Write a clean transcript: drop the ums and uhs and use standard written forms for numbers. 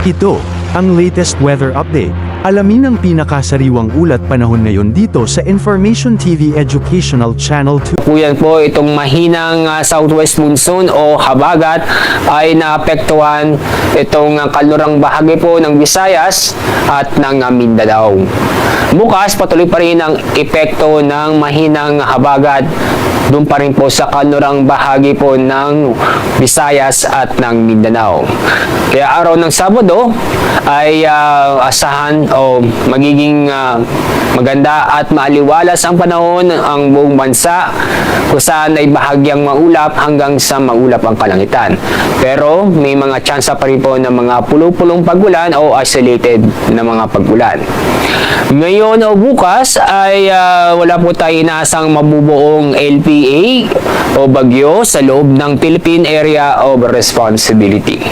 Ito, ang latest weather update. Alamin ang pinakasariwang ulat panahon ngayon dito sa Information TV Educational Channel 2. Kuyan po itong mahinang southwest monsoon o habagat ay naapektuhan itong kanlurang bahagi po ng Visayas at ng Mindanao. Bukas patuloy pa rin ang epekto ng mahinang habagat doon pa rin po sa kanlurang bahagi po ng Visayas at ng Mindanao. Kaya araw ng Sabado ay asahan o magiging maganda at maaliwalas ang panahon ang buong bansa kung saan ay bahagyang maulap hanggang sa maulap ang kalangitan. Pero may mga tsansa pa rin po ng mga pulupulong pagulan o isolated na mga pagulan. Ngayon o bukas ay wala po tayo inaasang mabubuong LPA o bagyo sa loob ng Philippine Area of Responsibility.